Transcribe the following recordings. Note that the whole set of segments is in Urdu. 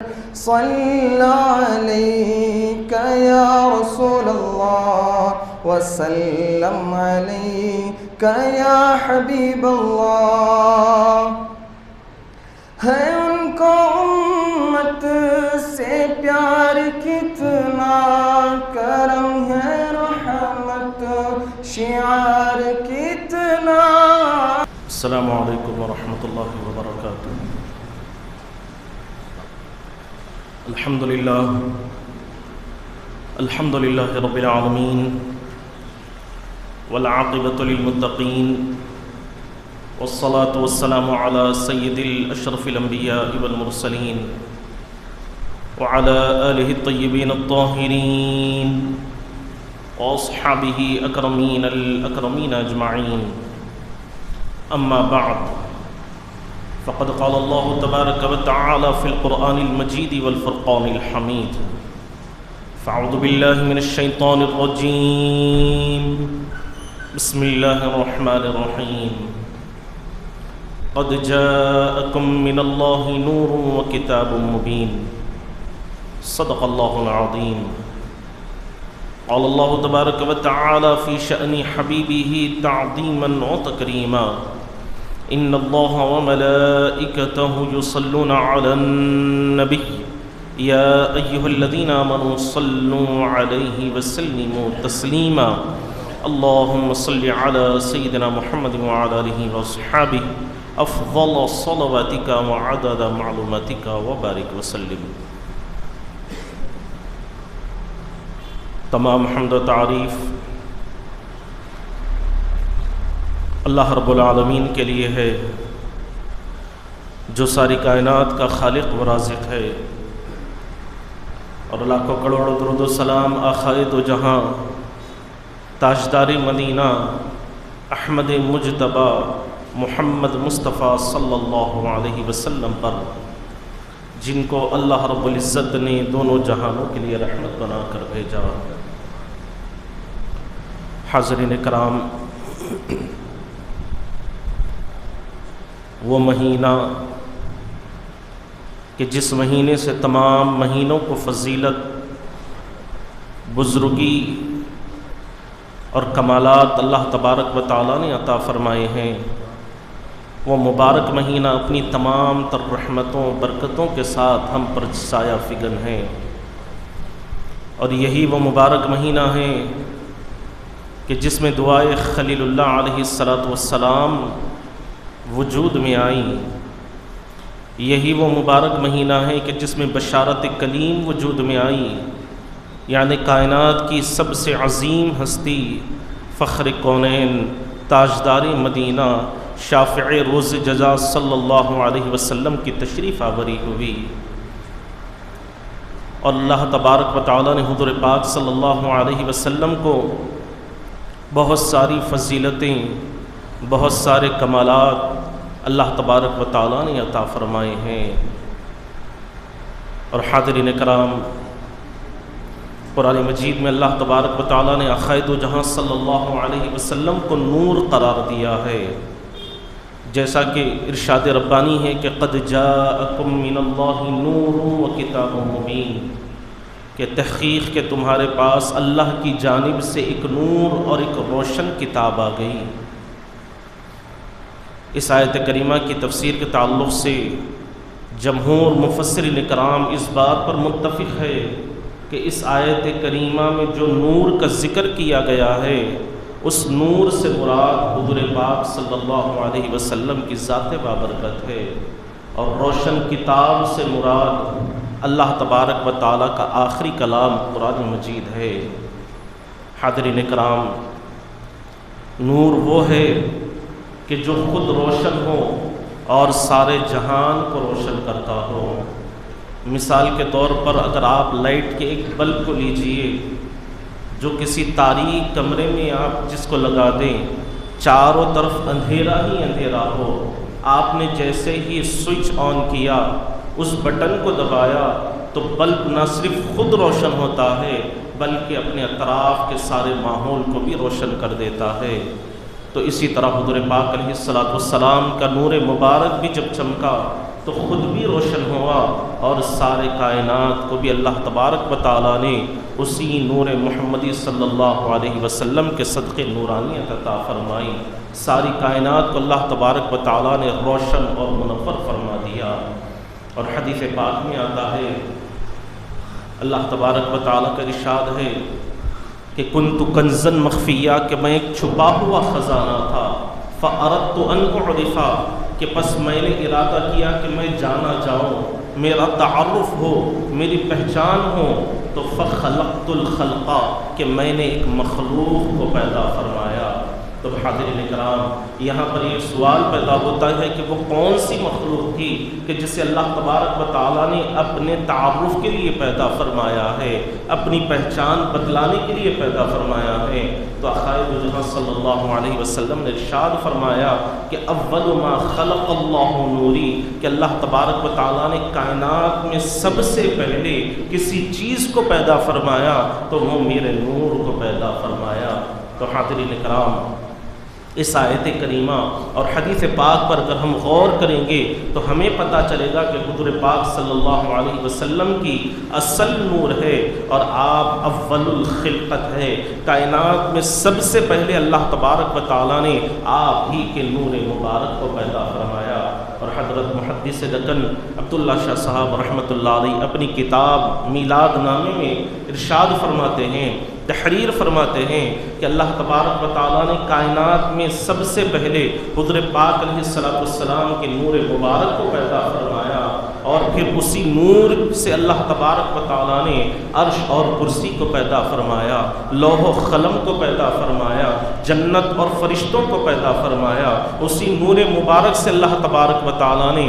صل عليك يا رسول الله وسلم عليك يا حبيب الله. ہے ان کو امت سے پیار کتنا، کرم ہے رحمت شعار کتنا. السلام علیکم ورحمۃ اللہ وبرکاتہ. الحمد للہ رب العالمین والعاقبۃ للمتقین والصلاة والسلام على سید الاشرف الانبیاء والمرسلین وعلى آلہ الطیبین الطاہرین واصحابہ اکرمین الاکرمین اجمعین. اما بعد فقد قال الله تبارك وتعالى في القرآن المجيد والفرقان الحميد. فاعوذ بالله من الشيطان الرجيم. بسم الله الرحمن الرحيم. قد جاءكم من الله نور وكتاب مبين. صدق الله العظيم. قال الله تبارك وتعالى في شأن حبيبه تعظيما وتكريما. ان الله وملائكته يصلون على النبي يا ايها الذين امنوا صلوا عليه وسلموا تسليما. اللهم صل على سيدنا محمد وعلى اله واصحابه افضل صلواتك وعدد معلوماتك وبارك وسلم. تمام حمد و تعریف اللہ رب العالمین کے لیے ہے جو ساری کائنات کا خالق و رازق ہے، اور لاکھوں کروڑوں درود و سلام آخائے دو جہاں تاجدار مدینہ احمد مجتبی محمد مصطفیٰ صلی اللہ علیہ وسلم پر، جن کو اللہ رب العزت نے دونوں جہانوں کے لیے رحمت بنا کر بھیجا. حاضرین کرام، وہ مہینہ کہ جس مہینے سے تمام مہینوں کو فضیلت، بزرگی اور کمالات اللہ تبارک و تعالیٰ نے عطا فرمائے ہیں، وہ مبارک مہینہ اپنی تمام تر رحمتوں برکتوں کے ساتھ ہم پر سایہ فگن ہے. اور یہی وہ مبارک مہینہ ہے کہ جس میں دعائے خلیل اللہ علیہ السلام وجود میں آئی. یہی وہ مبارک مہینہ ہے کہ جس میں بشارت کلیم وجود میں آئی، یعنی کائنات کی سب سے عظیم ہستی، فخر کونین، تاجدار مدینہ، شافع روز جزا صلی اللہ علیہ وسلم کی تشریف آوری ہوئی. اور اللہ تبارک و تعالیٰ نے حضور پاک صلی اللہ علیہ وسلم کو بہت ساری فضیلتیں، بہت سارے کمالات اللہ تبارک و تعالیٰ نے عطا فرمائے ہیں. اور حاضرین کرام، قرآن مجید میں اللہ تبارک و تعالیٰ نے آخائے دو جہاں صلی اللہ علیہ وسلم کو نور قرار دیا ہے، جیسا کہ ارشاد ربانی ہے کہ قد جاءکم من اللہ نور وکتاب مبین، کہ تحقیق کہ تمہارے پاس اللہ کی جانب سے ایک نور اور ایک روشن کتاب آ گئی. اس آیت کریمہ کی تفسیر کے تعلق سے جمہور مفسرین کرام اس بات پر متفق ہے کہ اس آیت کریمہ میں جو نور کا ذکر کیا گیا ہے، اس نور سے مراد حضور پاک صلی اللہ علیہ وسلم کی ذات بابرکت ہے، اور روشن کتاب سے مراد اللہ تبارک و تعالیٰ کا آخری کلام قرآن مجید ہے. حاضرین کرام، نور وہ ہے کہ جو خود روشن ہو اور سارے جہان کو روشن کرتا ہو. مثال کے طور پر اگر آپ لائٹ کے ایک بلب کو لیجئے، جو کسی تاریک کمرے میں آپ جس کو لگا دیں، چاروں طرف اندھیرا ہی اندھیرا ہو، آپ نے جیسے ہی سوئچ آن کیا، اس بٹن کو دبایا، تو بلب نہ صرف خود روشن ہوتا ہے بلکہ اپنے اطراف کے سارے ماحول کو بھی روشن کر دیتا ہے. تو اسی طرح حضور پاک علیہ السلام کا نور مبارک بھی جب چمکا تو خود بھی روشن ہوا اور سارے کائنات کو بھی اللہ تبارک و تعالیٰ نے اسی نور محمدی صلی اللہ علیہ وسلم کے صدقے نورانیت عطا فرمائی۔ ساری کائنات کو اللہ تبارک و تعالیٰ نے روشن اور منور فرما دیا۔ اور حدیث پاک میں آتا ہے، اللہ تبارک و تعالیٰ کا ارشاد ہے کہ کنت کنزا مخفیہ، کہ میں ایک چھپا ہوا خزانہ تھا، فاردت ان اعرف، کہ پس میں نے ارادہ کیا کہ میں جانا جاؤں، میرا تعارف ہو، میری پہچان ہو، تو فخلقت الخلق، کہ میں نے ایک مخلوق کو پیدا فرمایا۔ تو حاضرین کرام، یہاں پر ایک سوال پیدا ہوتا ہے کہ وہ کون سی مخلوق تھی کہ جسے اللہ تبارک و تعالیٰ نے اپنے تعارف کے لیے پیدا فرمایا ہے، اپنی پہچان بتلانے کے لیے پیدا فرمایا ہے؟ تو آقائے جہاں صلی اللہ علیہ وسلم نے ارشاد فرمایا کہ اول ما خلق اللہ نوری، کہ اللہ تبارک و تعالیٰ نے کائنات میں سب سے پہلے کسی چیز کو پیدا فرمایا تو وہ میرے نور کو پیدا فرمایا۔ تو حاضرین کرام، اس آیت کریمہ اور حدیث پاک پر اگر ہم غور کریں گے تو ہمیں پتہ چلے گا کہ حضور پاک صلی اللہ علیہ وسلم کی اصل نور ہے اور آپ اول الخلقت ہے۔ کائنات میں سب سے پہلے اللہ تبارک و تعالیٰ نے آپ ہی کے نور مبارک کو پیدا فرمایا۔ اور حضرت محدث دکن عبداللہ شاہ صاحب رحمۃ اللہ علیہ اپنی کتاب میلاد نامے میں ارشاد فرماتے ہیں، تحریر فرماتے ہیں کہ اللہ تبارک و تعالیٰ نے کائنات میں سب سے پہلے حضور پاک علیہ السلام کے نور مبارک کو پیدا فرمایا، اور پھر اسی نور سے اللہ تبارک و تعالیٰ نے عرش اور کرسی کو پیدا فرمایا، لوح و قلم کو پیدا فرمایا، جنت اور فرشتوں کو پیدا فرمایا۔ اسی نور مبارک سے اللہ تبارک و تعالیٰ نے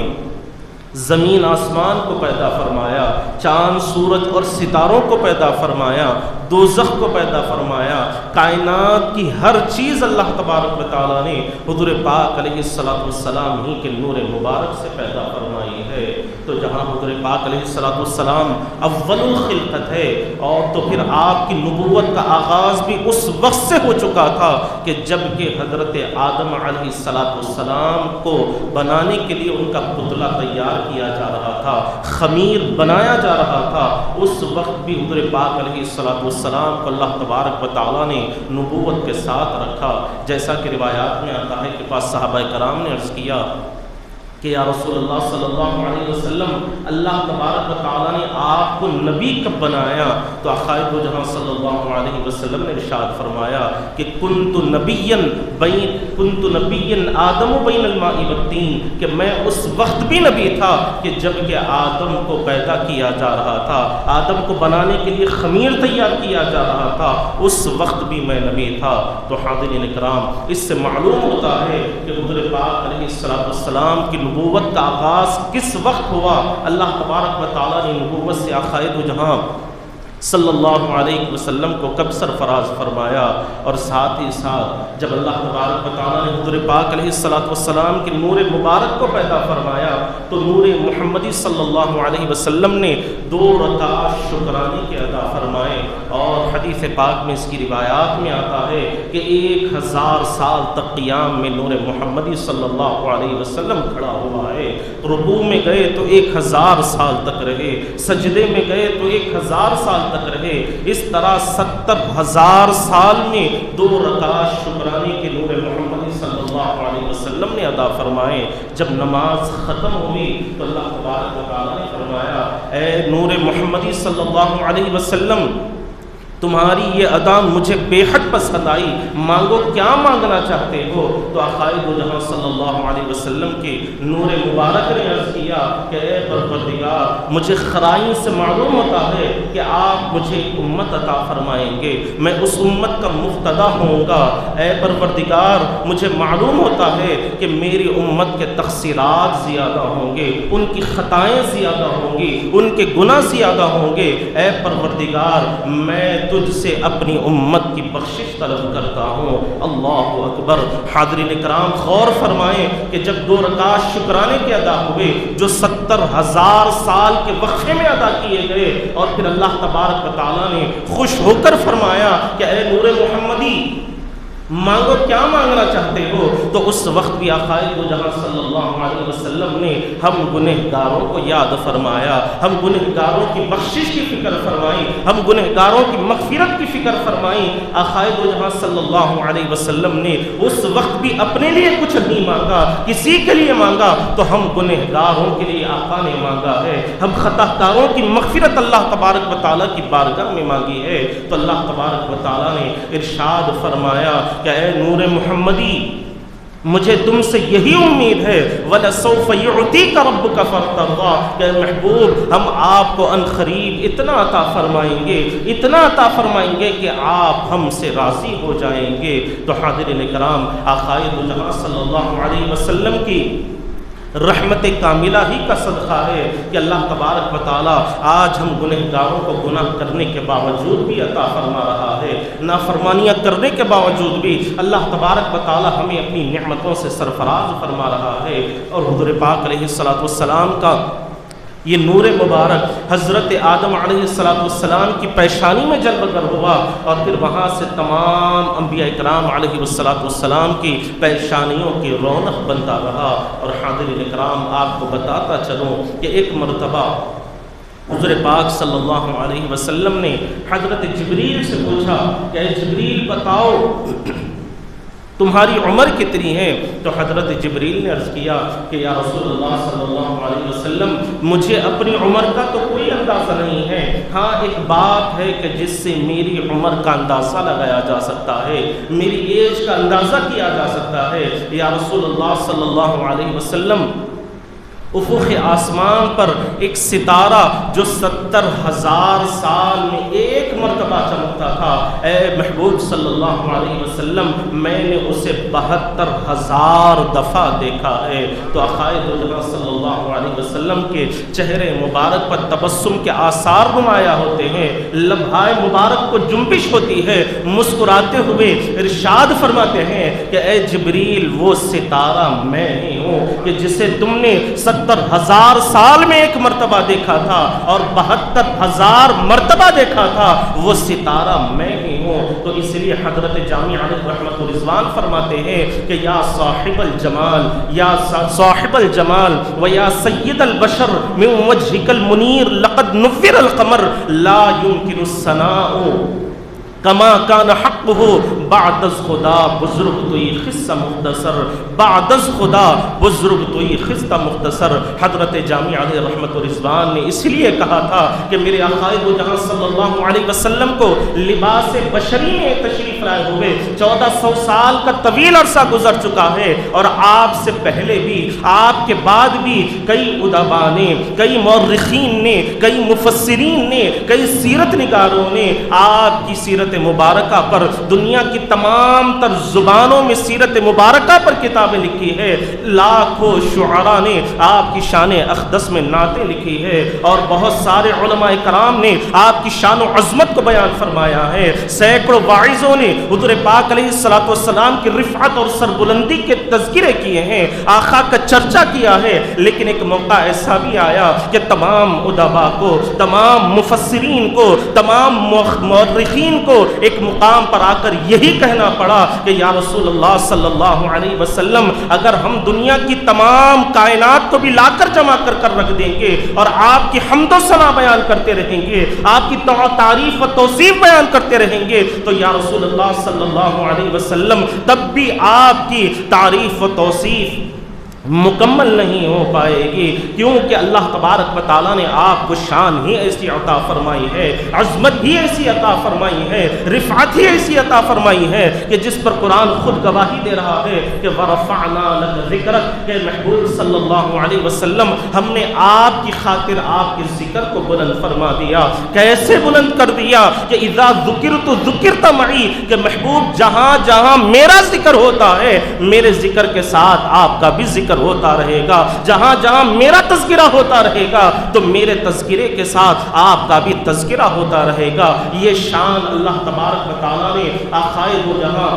زمین آسمان کو پیدا فرمایا، چاند سورج اور ستاروں کو پیدا فرمایا، دوزخ کو پیدا فرمایا۔ کائنات کی ہر چیز اللہ تبارک و تعالیٰ نے حضور پاک علیہ السلام ہی کے نور مبارک سے پیدا فرمائی ہے۔ تو جہاں حضور پاک علیہ السلام اول الخلقت ہے، اور تو پھر آپ کی نبوت کا آغاز بھی اس وقت سے ہو چکا تھا کہ جب کہ حضرت آدم علیہ السلام کو بنانے کے لیے ان کا پتلا تیار کیا جا رہا تھا، خمیر بنایا جا رہا تھا، اس وقت بھی حضور پاک علیہ السلام کو اللہ تبارک و تعالیٰ نے نبوت کے ساتھ رکھا۔ جیسا کہ روایات میں آتا ہے کہ پاس صحابہ کرام نے عرض کیا کہ یا رسول اللہ صلی اللہ علیہ وسلم، اللہ تبارک و تعالیٰ نے آپ کو نبی کب بنایا؟ تو آقائے دو جہاں صلی اللہ علیہ وسلم نے ارشاد فرمایا کہ کنت نبی آدم بین الماء والطین، کہ میں اس وقت بھی نبی تھا کہ جب کہ آدم کو پیدا کیا جا رہا تھا، آدم کو بنانے کے لیے خمیر تیار کیا جا رہا تھا، اس وقت بھی میں نبی تھا۔ تو حاضرین کرام، اس سے معلوم ہوتا ہے کہ حضور پاک علیہ السلام کی نبوت کا آغاز کس وقت ہوا۔ اللہ تبارک و تعالیٰ نے نبوت سے آخائد و جہاں صلی اللہ علیہ وسلم کو کب سرفراز فرمایا، اور ساتھ ہی ساتھ جب اللہ تبارک و تعالیٰ نے حضور پاک علیہ السلام کے نور مبارک کو پیدا فرمایا تو نور محمدی صلی اللہ علیہ وسلم نے 2 رکعت شکرانے کے ادا فرمائے۔ اور حدیث پاک میں اس کی روایات میں آتا ہے کہ 1000 سال تک قیام میں نور محمدی صلی اللہ علیہ وسلم کھڑا ہوا ہے۔ رکوع میں گئے تو 1000 سال تک رہے، سجدے میں گئے تو 1000 سال تک رہے۔ اس طرح 70,000 سال میں 2 رکعت شکرانے کے نور محمدی صلی اللہ علیہ وسلم نے ادا فرمائے۔ جب نماز ختم ہوئی تو اللہ تبارک و تعالیٰ نے فرمایا، اے نور محمدی صلی اللہ علیہ وسلم، تمہاری یہ ادا مجھے بے حد پسند آئی، مانگو کیا مانگنا چاہتے ہو؟ تو آقائے دو جہاں صلی اللہ علیہ وسلم کے نور مبارک نے عرض کیا کہ اے پروردگار، مجھے خرائن سے معلوم ہوتا ہے کہ آپ مجھے امت عطا فرمائیں گے، میں اس امت کا مقتدا ہوں گا۔ اے پروردگار، مجھے معلوم ہوتا ہے کہ میری امت کے تقصیرات زیادہ ہوں گے، ان کی خطائیں زیادہ ہوں گی، ان کے گناہ زیادہ ہوں گے۔ اے پروردگار، میں تجھ سے اپنی امت کی بخشش طلب کرتا ہوں۔ اللہ اکبر۔ حاضرین کرام، غور فرمائیں کہ جب 2 رکعت شکرانے کے ادا ہوئے جو 70,000 سال کے وقفے میں ادا کیے گئے، اور پھر اللہ تبارک و تعالیٰ نے خوش ہو کر فرمایا کہ اے نور محمدی، مانگو کیا مانگنا چاہتے ہو، تو اس وقت بھی آقائے دو جہاں صلی اللہ علیہ وسلم نے ہم گنہگاروں کو یاد فرمایا، ہم گنہگاروں کی بخشش کی فکر فرمائی، ہم گنہگاروں کی مغفرت کی فکر فرمائی۔ آقائے دو جہاں صلی اللہ علیہ وسلم نے اس وقت بھی اپنے لیے کچھ نہیں مانگا، کسی کے لیے مانگا تو ہم گنہگاروں کے لیے آقا نے مانگا ہے، ہم خطا کاروں کی مغفرت اللہ تبارک و تعالیٰ کی بارگاہ میں مانگی ہے۔ تو اللہ تبارک و تعالیٰ نے ارشاد فرمایا کہ اے نور محمدی، مجھے تم سے یہی امید ہے، وَلَسَوْفَ يُعْتِيكَ رَبُّكَ فَتَرْضَىٰ، کہ محبوب ہم آپ کو ان قریب اتنا عطا فرمائیں گے، اتنا عطا فرمائیں گے کہ آپ ہم سے راضی ہو جائیں گے۔ تو حاضرین کرام، آقائے دو جہاں صلی اللہ علیہ وسلم کی رحمت کاملہ ہی کا صدقہ ہے کہ اللہ تبارک و تعالیٰ آج ہم گنہگاروں کو گناہ کرنے کے باوجود بھی عطا فرما رہا ہے، نافرمانیاں کرنے کے باوجود بھی اللہ تبارک و تعالیٰ ہمیں اپنی نعمتوں سے سرفراز فرما رہا ہے۔ اور حضور پاک علیہ السلام کا یہ نور مبارک حضرت آدم علیہ السلام کی پیشانی میں جلوہ گر ہوا، اور پھر وہاں سے تمام انبیاء اکرام علیہ السلام کی پیشانیوں کی رونق بنتا رہا۔ اور حاضرین اکرام، آپ کو بتاتا چلوں کہ ایک مرتبہ حضور پاک صلی اللہ علیہ وسلم نے حضرت جبریل سے پوچھا کہ اے جبریل بتاؤ تمہاری عمر کتنی ہے؟ تو حضرت جبریل نے عرض کیا کہ یا رسول اللہ صلی اللہ علیہ وسلم، مجھے اپنی عمر کا تو کوئی اندازہ نہیں ہے، ہاں ایک بات ہے کہ جس سے میری عمر کا اندازہ لگایا جا سکتا ہے، میری ایج کا اندازہ کیا جا سکتا ہے۔ یا رسول اللہ صلی اللہ علیہ وسلم، افق آسمان پر ایک ستارہ جو 70,000 سال میں ایک مرتبہ چمکتا تھا، اے محبوب صلی اللہ علیہ وسلم میں نے اسے 72,000 دفعہ دیکھا ہے۔ تو آقائے دو جہاں صلی اللہ علیہ وسلم کے چہرے مبارک پر تبسم کے آثار نمایاں ہوتے ہیں، لبھائے مبارک کو جنبش ہوتی ہے، مسکراتے ہوئے ارشاد فرماتے ہیں کہ اے جبریل، وہ ستارہ میں ہی ہوں کہ جسے تم نے 70,000 سال میں ایک مرتبہ دیکھا تھا اور 72,000 مرتبہ دیکھا تھا، وہ ستارہ میں ہی ہوں۔ تو اس لیے حضرت جامع علیہ رحمت رضوان فرماتے ہیں کہ یا صاحب الجمال، یا صاحب الجمال و یا سید البشر من وجهك المنیر لقد نور القمر لا يمكن الثناء کما کان حقہ بعد از خدا بزرگ توی خصہ مختصر، بعد از خدا بزرگ توی خصہ مختصر۔ حضرت جامع علیہ رحمت و رضوان نے اس لیے کہا تھا کہ میرے آقائے دو جہاں صلی اللہ علیہ وسلم کو لباس بشری میں تشریف لائے ہوئے 1400 سال کا طویل عرصہ گزر چکا ہے، اور آپ سے پہلے بھی، آپ کے بعد بھی کئی ادبا نے، کئی مورخین نے، کئی مفسرین نے، کئی سیرت نگاروں نے آپ کی سیرت مبارکہ پر، دنیا کی تمام تر زبانوں میں سیرت مبارکہ پر کتابیں لکھی ہے، لاکھوں شعراء نے آپ کی شان اقدس میں نعتیں لکھی ہے، اور بہت سارے علماء کرام نے آپ کی شان و عظمت کو بیان فرمایا ہے، سینکڑوں واعظوں نے حضور پاک علیہ السلام کی رفعت اور سربلندی کے تذکرے کیے ہیں، آقا کا چرچا کیا ہے۔ لیکن ایک موقع ایسا بھی آیا کہ تمام ادبا کو، تمام مفسرین کو، تمام مورخین کو ایک مقام پر آ کر یہی کہنا پڑا کہ یا رسول اللہ صلی اللہ علیہ وسلم، اگر ہم دنیا کی تمام کائنات کو بھی لا کر جمع کر رکھ دیں گے اور آپ کی حمد و ثنا بیان کرتے رہیں گے، آپ کی تعریف و توصیف بیان کرتے رہیں گے، تو یا رسول اللہ صلی اللہ علیہ وسلم تب بھی آپ کی تعریف و توصیف مکمل نہیں ہو پائے گی، کیونکہ اللہ تبارک و تعالیٰ نے آپ کو شان ہی ایسی عطا فرمائی ہے، عظمت ہی ایسی عطا فرمائی ہے، رفعت ہی ایسی عطا فرمائی ہے کہ جس پر قرآن خود گواہی دے رہا ہے کہ وَرَفَعْنَا لَكَ ذِكْرَكَ، کہ محبوب صلی اللہ علیہ وسلم ہم نے آپ کی خاطر آپ کے ذکر کو بلند فرما دیا۔ کیسے بلند کر دیا کہ اِذَا ذُكِرْتُ ذُكِرْتَ مَعِي، کہ محبوب جہاں جہاں میرا ذکر ہوتا ہے میرے ذکر کے ساتھ آپ کا بھی ذکر ہوتا رہے گا، جہاں جہاں میرا تذکرہ ہوتا رہے گا تو میرے تذکرے کے ساتھ آپ کا بھی تذکرہ ہوتا رہے گا۔ یہ شان اللہ تبارک و تعالیٰ نے آقائے دو جہاں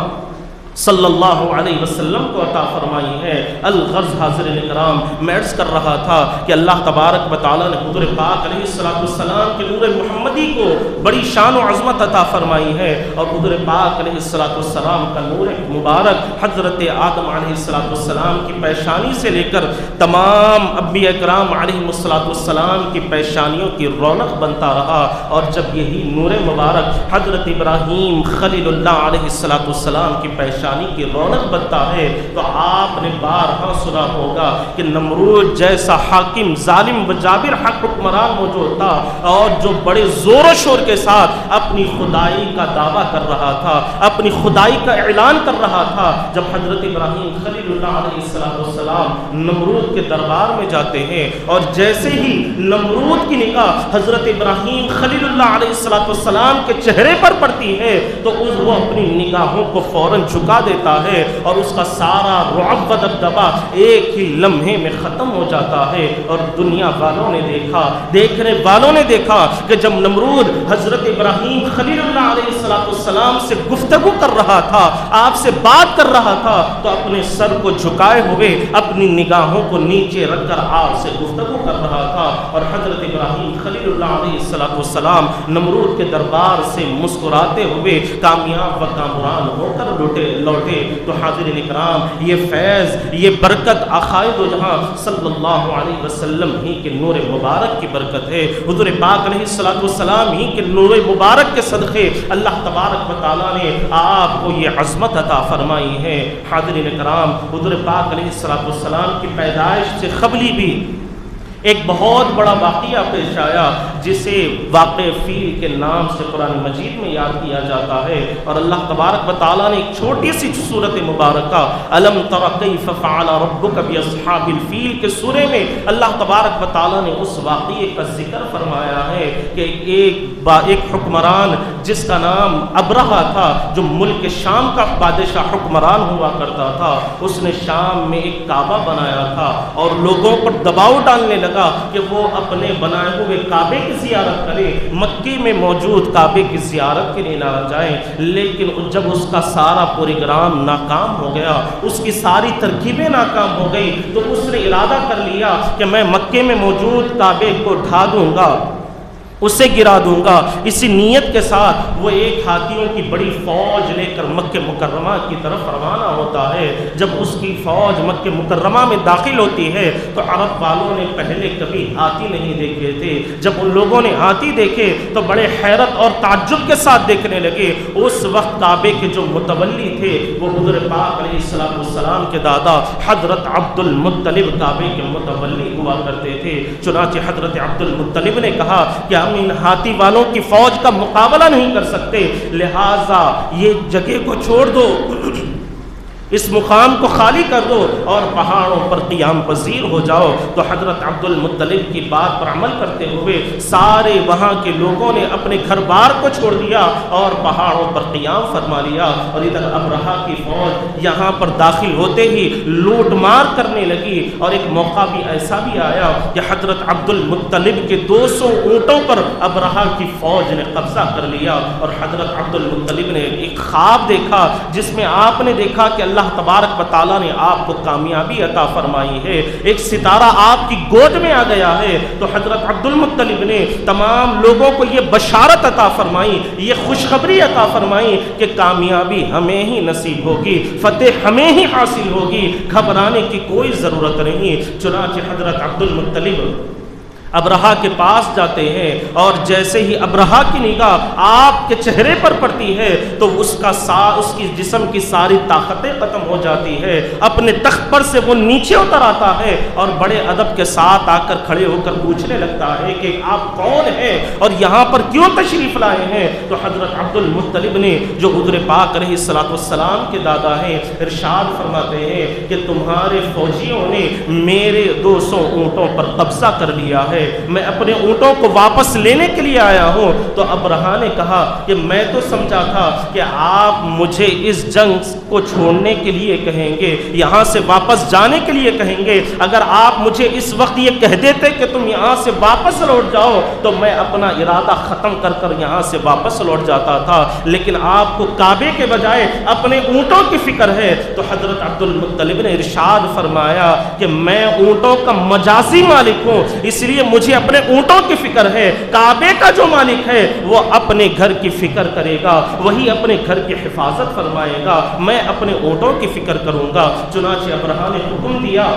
صلی اللہ علیہ وسلم کو عطا فرمائی ہے۔ الغرض حاضرین کرام، میں عرض کر رہا تھا کہ اللہ تبارک و تعالیٰ نے حضور پاک علیہ السلام کے نور محمدی بزرگی کو بڑی شان و عظمت عطا فرمائی ہے، اور حضور پاک علیہ السلام کا نور مبارک حضرت آدم علیہ السلام کی پیشانی سے لے کر تمام انبیاء کرام علیہ السلام کی پیشانیوں کی رونق بنتا رہا، اور جب یہی نور مبارک حضرت ابراہیم خلیل اللہ علیہ السلام کی پیشانی کی رونق بنتا ہے تو آپ نے بارہا سنا ہوگا کہ نمرود جیسا حاکم ظالم و جابر حق حکمران موجود تھا، اور جو بڑے زور و شور کے ساتھ اپنی خدائی کا دعویٰ کر رہا تھا، اپنی خدائی کا اعلان کر رہا تھا، جب حضرت ابراہیم خلیل اللہ علیہ السلام نمرود کے دربار میں جاتے ہیں، اور جیسے ہی نمرود کی نگاہ حضرت ابراہیم خلیل اللہ علیہ السلام کے چہرے پر پڑتی ہے تو وہ اپنی نگاہوں کو فوراً جھکا دیتا ہے، اور اس کا سارا رعب و دبدبا ایک ہی لمحے میں ختم ہو جاتا ہے۔ اور دنیا والوں نے دیکھا، دیکھنے والوں نے دیکھا کہ جب نمرود حضرت ابراہیم خلیل اللہ علیہ السلام سے گفتگو کر رہا تھا، آپ سے بات کر رہا تھا، تو اپنے سر کو جھکائے ہوئے اپنی نگاہوں کو نیچے رکھ کر آپ سے گفتگو کر رہا تھا، اور حضرت ابراہیم خلیل اللہ علیہ السلام نمرود کے دربار سے مسکراتے ہوئے کامیاب و کامران ہو کر لوٹے۔ تو حاضرین اکرام، یہ فیض، یہ برکت آقائے دو جہاں صلی اللہ علیہ وسلم ہی کے نور مبارک کی برکت ہے، حضور پاک علیہ السلام ہی کے نور مبارک کے صدقے اللہ تبارک و تعالیٰ نے آپ کو یہ عظمت عطا فرمائی ہے۔ حاضرین اکرام، حضور پاک علیہ السلام کی پیدائش سے قبلی بھی ایک بہت بڑا واقعہ پیش آیا جسے واقع فیل کے نام سے قرآن مجید میں یاد کیا جاتا ہے، اور اللہ تبارک و تعالیٰ نے ایک چھوٹی سی صورت مبارکہ الم تر کیف فعل ربک باصحاب الفیل کے سورے میں اللہ تبارک و تعالیٰ نے اس واقعے کا ذکر فرمایا ہے کہ ایک حکمران جس کا نام ابرہہ تھا، جو ملک شام کا بادشاہ حکمران ہوا کرتا تھا، اس نے شام میں ایک کعبہ بنایا تھا اور لوگوں پر دباؤ ڈالنے لگا کہ وہ اپنے بنائے ہوئے کعبے کی زیارت کریں، مکے میں موجود کعبے کی زیارت کے لیے نہ جائیں۔ لیکن جب اس کا سارا پروگرام ناکام ہو گیا، اس کی ساری ترکیبیں ناکام ہو گئی، تو اس نے ارادہ کر لیا کہ میں مکے میں موجود کعبے کو ڈھا دوں گا، اسے گرا دوں گا۔ اسی نیت کے ساتھ وہ ایک ہاتھیوں کی بڑی فوج لے کر مکہ مکرمہ کی طرف روانہ ہوتا ہے۔ جب اس کی فوج مکہ مکرمہ میں داخل ہوتی ہے تو عرب والوں نے پہلے کبھی ہاتھی نہیں دیکھے تھے۔ جب ان لوگوں نے ہاتھی دیکھے تو بڑے حیرت اور تعجب کے ساتھ دیکھنے لگے۔ اس وقت کعبے کے جو متولی تھے وہ حضور پاک علیہ السلام کے دادا حضرت عبد المطلب کعبے کے متولی ہوا کرتے تھے۔ چنانچہ حضرت عبد المطلب نے کہا کہ ہم ان ہاتھی والوں کی فوج کا مقابلہ نہیں کر سکتے، لہٰذا یہ جگہ کو چھوڑ دو، اس مقام کو خالی کر دو اور پہاڑوں پر قیام پذیر ہو جاؤ۔ تو حضرت عبد المطلب کی بات پر عمل کرتے ہوئے سارے وہاں کے لوگوں نے اپنے گھر بار کو چھوڑ دیا اور پہاڑوں پر قیام فرما لیا، اور ادھر ابرہہ کی فوج یہاں پر داخل ہوتے ہی لوٹ مار کرنے لگی۔ اور ایک موقع بھی ایسا بھی آیا کہ حضرت عبد المطلب کے 200 اونٹوں پر ابرہہ کی فوج نے قبضہ کر لیا، اور حضرت عبد المطلب نے ایک خواب دیکھا جس میں آپ نے دیکھا کہ اللہ تبارک و تعالیٰ نے آپ کو کامیابی عطا فرمائی ہے، ایک ستارہ آپ کی گود میں آ گیا ہے۔ تو حضرت عبد المطلب نے تمام لوگوں کو یہ بشارت عطا فرمائی، یہ خوشخبری عطا فرمائی کہ کامیابی ہمیں ہی نصیب ہوگی، فتح ہمیں ہی حاصل ہوگی، گھبرانے کی کوئی ضرورت نہیں۔ چنانچہ حضرت عبد المطلب ابرہہ کے پاس جاتے ہیں، اور جیسے ہی ابرہہ کی نگاہ آپ کے چہرے پر پڑتی ہے تو اس کی جسم کی ساری طاقتیں ختم ہو جاتی ہے، اپنے تخت پر سے وہ نیچے اتر آتا ہے اور بڑے ادب کے ساتھ آ کر کھڑے ہو کر پوچھنے لگتا ہے کہ آپ کون ہیں اور یہاں پر کیوں تشریف لائے ہیں؟ تو حضرت عبد المطلب نے، جو حضور پاک علیہ السلام کے دادا ہیں، ارشاد فرماتے ہیں کہ تمہارے فوجیوں نے میرے 200 اونٹوں پر قبضہ کر لیا ہے، میں اپنے اونٹوں کو واپس لینے کے لیے آیا ہوں۔ تو ابرہہ نے کہا کہ میں تو سمجھا تھا کہ آپ مجھے اس جنگ کو چھوڑنے کے لیے کہیں گے، یہاں سے واپس جانے کے لیے کہیں گے، اگر آپ مجھے اس وقت یہ کہہ دیتے کہ تم یہاں سے واپس لوٹ جاؤ تو میں اپنا ارادہ ختم کر کر یہاں سے واپس لوٹ جاتا تھا، لیکن آپ کو کعبے کے بجائے اپنے اونٹوں کی فکر ہے۔ تو حضرت عبد المطلب نے ارشاد فرمایا کہ میں اونٹوں کا مجازی مالک ہوں، اس لیے مجھے اپنے اونٹوں کی فکر ہے، کعبے کا جو مالک ہے وہ اپنے گھر کی فکر کرے گا، وہی اپنے گھر کی حفاظت فرمائے گا، میں اپنے اونٹوں کی فکر کروں گا۔ چنانچہ ابرہہ نے حکم دیا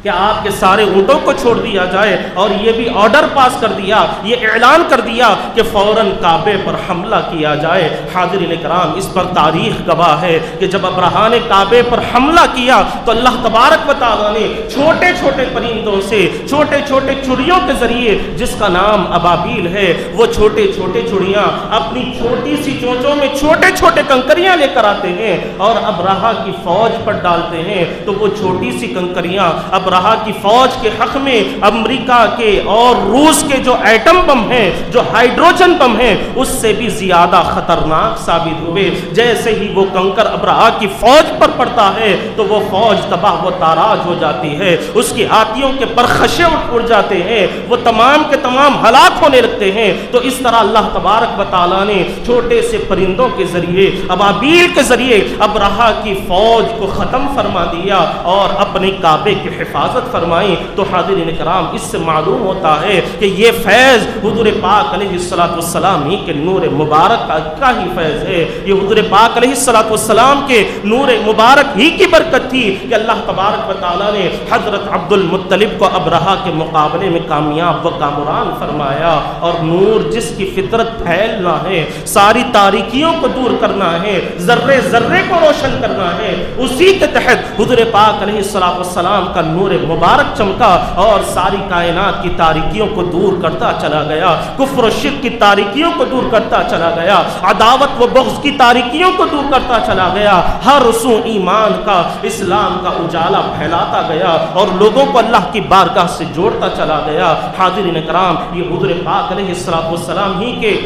کہ آپ کے سارے اونٹوں کو چھوڑ دیا جائے، اور یہ بھی آرڈر پاس کر دیا، یہ اعلان کر دیا کہ فوراً کعبے پر حملہ کیا جائے۔ حاضرین کرام، اس پر تاریخ گواہ ہے کہ جب ابرہہ نے کعبے پر حملہ کیا تو اللہ تبارک و تعالیٰ نے چھوٹے چھوٹے پرندوں سے، چھوٹے چھوٹے چڑیوں کے ذریعے، جس کا نام ابابیل ہے، وہ چھوٹے چھوٹے چڑیاں اپنی چھوٹی سی چونچوں میں چھوٹے چھوٹے کنکریاں لے کر آتے ہیں اور ابرہہ کی فوج پر ڈالتے ہیں، تو وہ چھوٹی سی کنکریاں ابرہہ کی فوج کے حق میں امریکہ کے اور روس کے جو ایٹم بم ہیں، جو ہائیڈروجن بم ہیں، اس سے بھی زیادہ خطرناک ثابت ہوئے۔ جیسے ہی وہ کنکر ابرہہ کی فوج پر پڑتا ہے تو وہ فوج تباہ و تاراج ہو جاتی ہے، اس کی ہاتھیوں کے پرخشے اڑ جاتے ہیں، وہ تمام کے تمام ہلاک ہونے لگتے ہیں۔ تو اس طرح اللہ تبارک و تعالیٰ نے چھوٹے سے پرندوں کے ذریعے، ابابیل کے ذریعے ابرہہ کی فوج کو ختم فرما دیا اور اپنے کعبے کی حفاظت فرمائی۔ تو حاضرین کرام، اس سے معلوم ہوتا ہے کہ یہ فیض حضور پاک علیہ السلام ہی کے نور مبارک کا ہی فیض ہے، یہ حضور پاک علیہ السلام کے نور مبارک ہی کی برکت تھی کہ اللہ تبارک و تعالیٰ نے حضرت عبد المطلب کو ابرہہ کے مقابلے میں کامیاب و کامران فرمایا، اور نور جس کی فطرت پھیلنا ہے، ساری تاریکیوں کو دور کرنا ہے، ذرے ذرے کو روشن کرنا ہے، اسی کے تحت حضور پاک علیہ السلام کا نور مبارک چمکا اور ساری کائنات کی تاریکیوں کو دور کرتا چلا گیا، کفر و شرک کی تاریکیوں کو دور کرتا چلا گیا، عداوت و بغض کی تاریکیوں کو دور کرتا چلا گیا، ہر سو ایمان کا، اسلام کا اجالا پھیلاتا گیا اور لوگوں کو اللہ کی بارگاہ سے جوڑتا چلا گیا۔ حاضرین کرام، یہ حضور پاک علیہ السلام ہی کے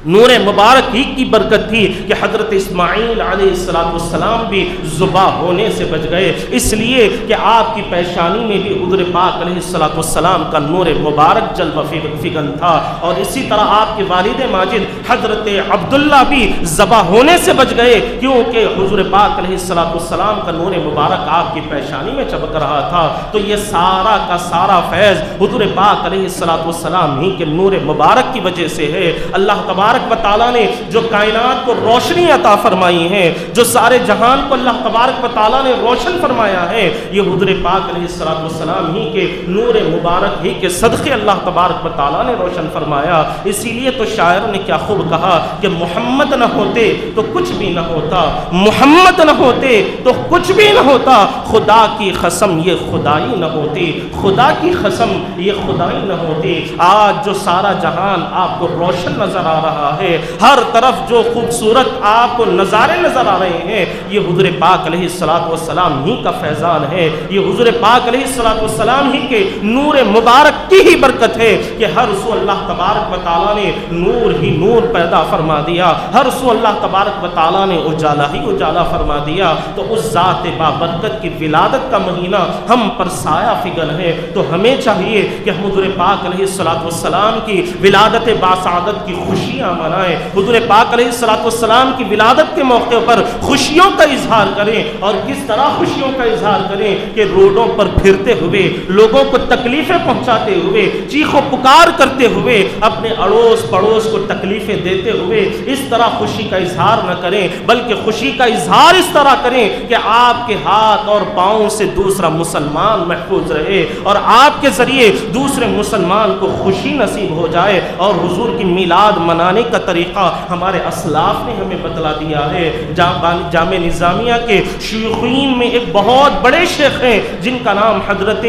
نور مبارک ہی کی برکت تھی کہ حضرت اسماعیل علیہ السلام بھی ذبح ہونے سے بچ گئے، اس لیے کہ آپ کی پیشانی میں بھی حضور پاک علیہ السلام کا نور مبارک جلوہ فگن تھا، اور اسی طرح آپ کے والد ماجد حضرت عبداللہ بھی ذبح ہونے سے بچ گئے، کیونکہ حضور پاک علیہ السلام کا نور مبارک آپ کی پیشانی میں چمک رہا تھا۔ تو یہ سارا کا سارا فیض حضور پاک علیہ السلام ہی کے نور مبارک کی وجہ سے ہے۔ اللہ تبارک و تعالیٰ نے جو کائنات کو روشنی عطا فرمائی ہے، جو سارے جہان کو اللہ تبارک و تعالیٰ نے روشن فرمایا ہے، یہ حضور پاک علیہ السلام ہی کے نور مبارک ہی کے صدقے اللہ تبارک و تعالیٰ نے روشن فرمایا۔ اسی لیے تو شاعر نے کیا خوب کہا کہ محمد نہ ہوتے تو کچھ بھی نہ ہوتا، محمد نہ ہوتے تو کچھ بھی نہ ہوتا، خدا کی قسم یہ خدائی نہ ہوتی، خدا کی قسم یہ خدائی نہ ہوتی۔ آج جو سارا جہان آپ کو روشن نظر آ رہا ہے، ہر طرف جو خوبصورت آپ کو نظارے نظر آ رہے ہیں، یہ حضور پاک علیہ السلام ہی کا فیضان ہے، یہ حضور پاک علیہ السلام ہی کے نور مبارک کی ہی برکت ہے کہ ہر سو اللہ تبارک و تعالیٰ نے نور ہی نور پیدا فرما دیا، ہر سو اللہ تبارک و تعالیٰ نے اجالا ہی اجالا فرما دیا۔ تو اس ذات بابرکت کی ولادت کا مہینہ ہم پر سایہ فگن ہے، تو ہمیں چاہیے کہ ہم حضور پاک علیہ السلام کی ولادت باسعادت کی خوشیاں منائیں، حضور پاک علیہ السلام کی ولادت کے موقع پر خوشیوں کا اظہار کریں، اور کس طرح خوشیوں کا اظہار کریں کہ روڈوں پر پھرتے ہوئے، لوگوں کو تکلیفیں پہنچاتے ہوئے، چیخ و پکار کرتے ہوئے، اپنے اڑوس پڑوس کو تکلیفیں دیتے ہوئے اس طرح خوشی کا اظہار نہ کریں، بلکہ خوشی کا اظہار اس طرح کریں کہ آپ کے ہاتھ اور پاؤں سے دوسرا مسلمان محفوظ رہے اور آپ کے ذریعے دوسرے مسلمان کو خوشی نصیب ہو جائے۔ اور حضور کی میلاد منانے کا طریقہ ہمارے اسلاف نے ہمیں بتلا دیا ہے۔ جامع نظامیہ کے شیوخین میں ایک بہت بڑے شیخ ہیں جن کا نام حضرت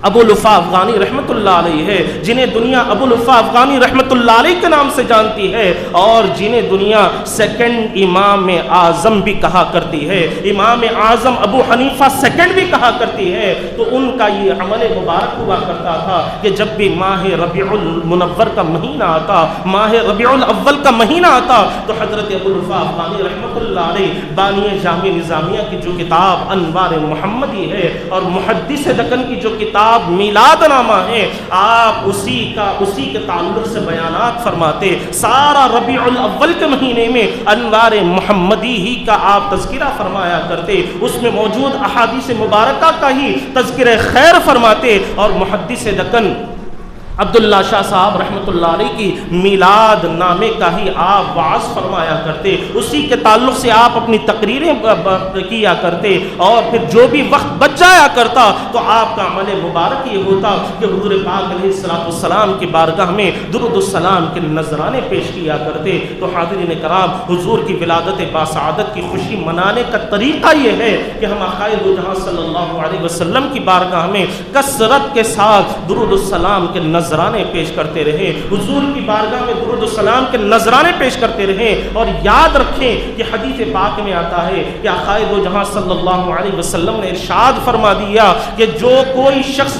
ابو الوفا افغانی رحمۃ اللہ علیہ ہے، جنہیں دنیا ابو الوفا افغانی رحمۃ اللہ علیہ کے نام سے جانتی ہے، اور جنہیں دنیا سیکنڈ امام اعظم بھی کہا کرتی ہے، امام اعظم ابو حنیفہ سیکنڈ بھی کہا کرتی ہے۔ تو ان کا یہ عمل مبارک ہوا کرتا تھا کہ جب بھی ماہ ربیع المنور کا مہینہ آتا، ماہ ربیع الاول کا مہینہ آتا، تو حضرت ابو الوفا افغانی رحمۃ اللہ اللہ علیہ بانی جامع نظامیہ کی جو کتاب انوار محمدی ہے اور محدث دکن کی جو کتاب میلاد نامہ ہے، آپ اسی کے تعلق سے بیانات فرماتے. سارا ربیع الاول کے مہینے میں انوار محمدی ہی کا آپ تذکرہ فرمایا کرتے، اس میں موجود احادیث مبارکہ کا ہی تذکرہ خیر فرماتے، اور محدث دکن عبداللہ شاہ صاحب رحمۃ اللہ علیہ کی میلاد نامے کا ہی آپ وعظ فرمایا کرتے، اسی کے تعلق سے آپ اپنی تقریریں کیا کرتے، اور پھر جو بھی وقت بچ جایا کرتا تو آپ کا عمل مبارک یہ ہوتا کہ حضور پاک علیہ السلام کی بارگاہ میں درود السلام کے نذرانے پیش کیا کرتے. تو حاضرین کرام، حضور کی ولادت باسعادت کی خوشی منانے کا طریقہ یہ ہے کہ ہم آقائے دو جہاں صلی اللہ علیہ وسلم کی بارگاہ میں کثرت کے ساتھ درود السلام کے نذرانے پیش کرتے رہے، حضور کی بارگاہ میں درود السلام کے نذرانے پیش کرتے رہے. اور یاد رکھیں کہ حدیث پاک میں آتا ہے کہ آقائے دو جہاں صلی اللہ علیہ وسلم نے ارشاد فرما دیا کہ جو کوئی شخص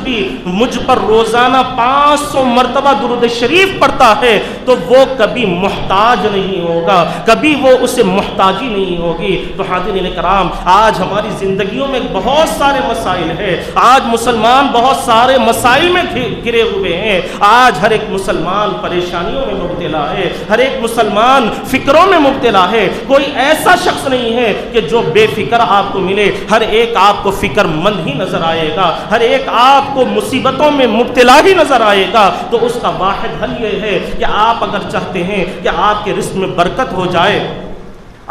بھی مجھ پر روزانہ 500 مرتبہ درود شریف پڑھتا ہے تو وہ کبھی محتاج نہیں ہوگا، کبھی وہ اسے محتاجی نہیں ہوگی. تو حاضرین کرام، آج ہماری زندگیوں میں بہت سارے مسائل ہیں، آج مسلمان بہت سارے مسائل میں گرے ہوئے ہیں، آج ہر ایک مسلمان پریشانیوں میں مبتلا ہے، ہر ایک مسلمان فکروں میں مبتلا ہے. کوئی ایسا شخص نہیں ہے کہ جو بے فکر آپ کو ملے، ہر ایک آپ کو فکر مند ہی نظر آئے گا، ہر ایک آپ کو مصیبتوں میں مبتلا ہی نظر آئے گا. تو اس کا واحد حل یہ ہے کہ آپ اگر چاہتے ہیں کہ آپ کے رزق میں برکت ہو جائے،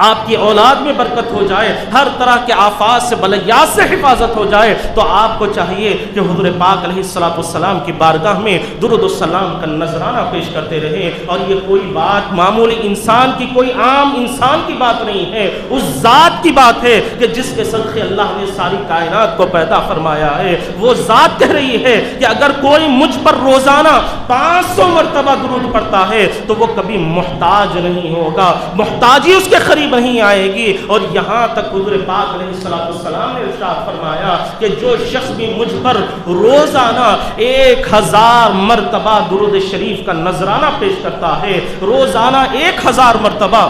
آپ کی اولاد میں برکت ہو جائے، ہر طرح کے آفات سے بلیات سے حفاظت ہو جائے، تو آپ کو چاہیے کہ حضور پاک علیہ السلام کی بارگاہ میں درود السلام کا نذرانہ پیش کرتے رہیں. اور یہ کوئی بات معمولی انسان کی، کوئی عام انسان کی بات نہیں ہے، اس ذات کی بات ہے کہ جس کے صدقے اللہ نے ساری کائنات کو پیدا فرمایا ہے. وہ ذات کہہ رہی ہے کہ اگر کوئی مجھ پر روزانہ 500 مرتبہ درود پڑھتا ہے تو وہ کبھی محتاج نہیں ہوگا، محتاجی اس کے قریب نہیں آئے گی. اور یہاں تک حضور پاک علیہ السلام نے ارشاد فرمایا کہ جو شخص بھی مجھ پر روزانہ 1000 مرتبہ درود شریف کا نذرانہ پیش کرتا ہے، روزانہ 1000 مرتبہ